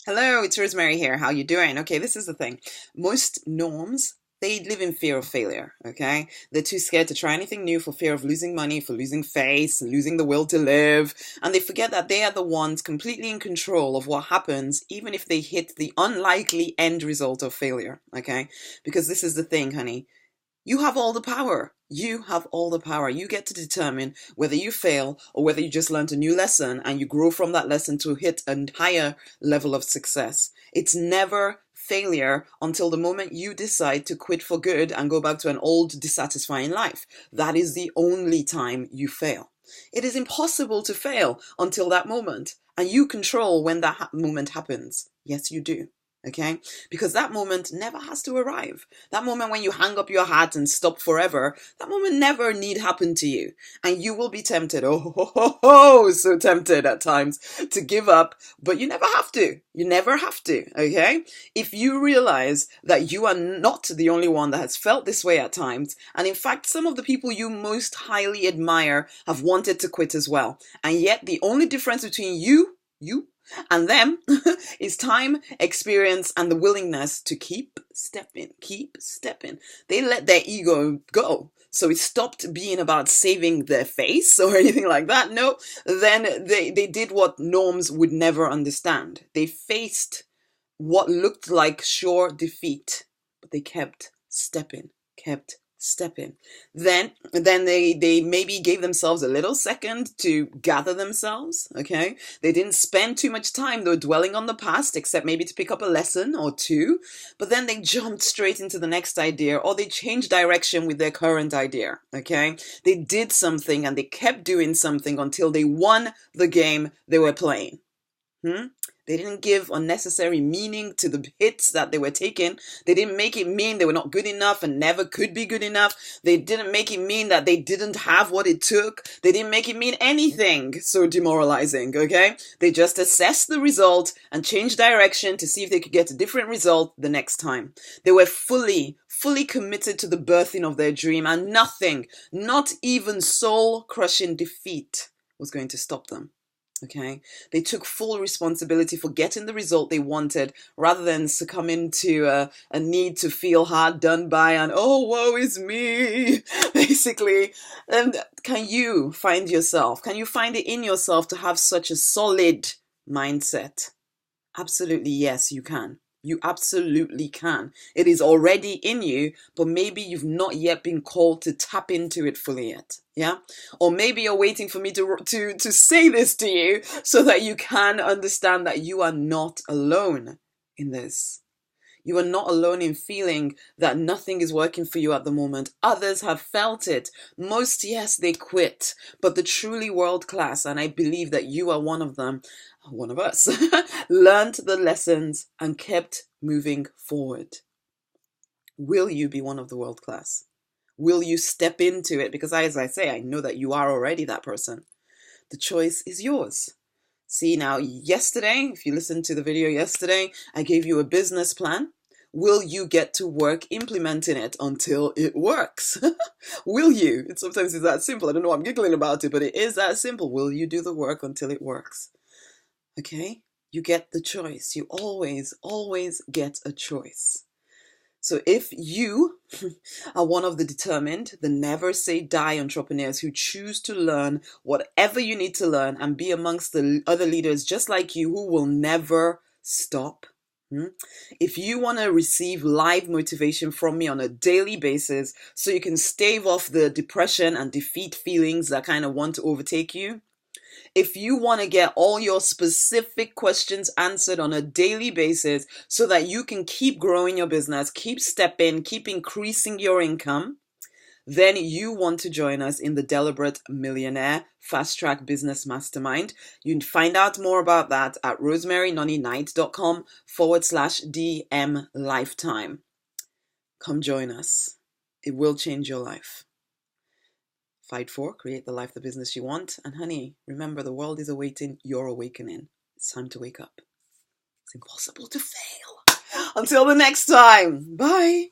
Hello, it's Rosemary here. How you doing? Okay, this is the thing. Most norms, they live in fear of failure, okay? They're too scared to try anything new for fear of losing money, for losing face, losing the will to live. And they forget that they are the ones completely in control of what happens, even if they hit the unlikely end result of failure, okay? Because this is the thing, honey. You have all the power. You have all the power. You get to determine whether you fail or whether you just learned a new lesson and you grow from that lesson to hit a higher level of success. It's never failure until the moment you decide to quit for good and go back to an old, dissatisfying life. That is the only time you fail. It is impossible to fail until that moment, and you control when that moment happens. Yes, you do. Okay? Because that moment never has to arrive. That moment when you hang up your hat and stop forever, that moment never need happen to you. And you will be tempted, so tempted at times to give up, but you never have to. You never have to, okay? If you realize that you are not the only one that has felt this way at times, and in fact, some of the people you most highly admire have wanted to quit as well. And yet the only difference between you, and them is time, experience, and the willingness to keep stepping, keep stepping. They let their ego go. So it stopped being about saving their face or anything like that. No, then they did what norms would never understand. They faced what looked like sure defeat, but they kept stepping, kept stepping. Then they maybe gave themselves a little second to gather themselves, okay? They didn't spend too much time though dwelling on the past, except maybe to pick up a lesson or two, but then they jumped straight into the next idea, or they changed direction with their current idea, okay? They did something and they kept doing something until they won the game they were playing. They didn't give unnecessary meaning to the hits that they were taking. They didn't make it mean they were not good enough and never could be good enough. They didn't make it mean that they didn't have what it took. They didn't make it mean anything so demoralizing, okay? They just assessed the result and changed direction to see if they could get a different result the next time. They were fully committed to the birthing of their dream, and nothing, not even soul-crushing defeat, was going to stop them. Okay, they took full responsibility for getting the result they wanted rather than succumbing to a need to feel hard done by and, oh, woe is me, basically. And can you find yourself? Can you find it in yourself to have such a solid mindset? Absolutely, yes, you can. You absolutely can. It is already in you, but maybe you've not yet been called to tap into it fully yet. Yeah? Or maybe you're waiting for me to say this to you so that you can understand that you are not alone in this. You are not alone in feeling that nothing is working for you at the moment. Others have felt it. Most, yes, they quit. But the truly world class, and I believe that you are one of them, one of us, learned the lessons and kept moving forward. Will you be one of the world class? Will you step into it? Because as I say, I know that you are already that person. The choice is yours. See, now, yesterday, if you listened to the video yesterday, I gave you a business plan. Will you get to work implementing it until it works? Will you? Sometimes it's that simple. I don't know why I'm giggling about it, but it is that simple. Will you do the work until it works? Okay? You get the choice. You always get a choice. So if you are one of the determined, the never say die entrepreneurs who choose to learn whatever you need to learn and be amongst the other leaders just like you who will never stop. If you want to receive live motivation from me on a daily basis so you can stave off the depression and defeat feelings that kind of want to overtake you, if you want to get all your specific questions answered on a daily basis so that you can keep growing your business, keep stepping, keep increasing your income, then you want to join us in the Deliberate Millionaire Fast Track Business Mastermind. You can find out more about that at rosemarynonnyknight.com/DM lifetime. Come join us. It will change your life. Fight for, create the life, the business you want. And honey, remember, the world is awaiting your awakening. It's time to wake up. It's impossible to fail. Until the next time. Bye.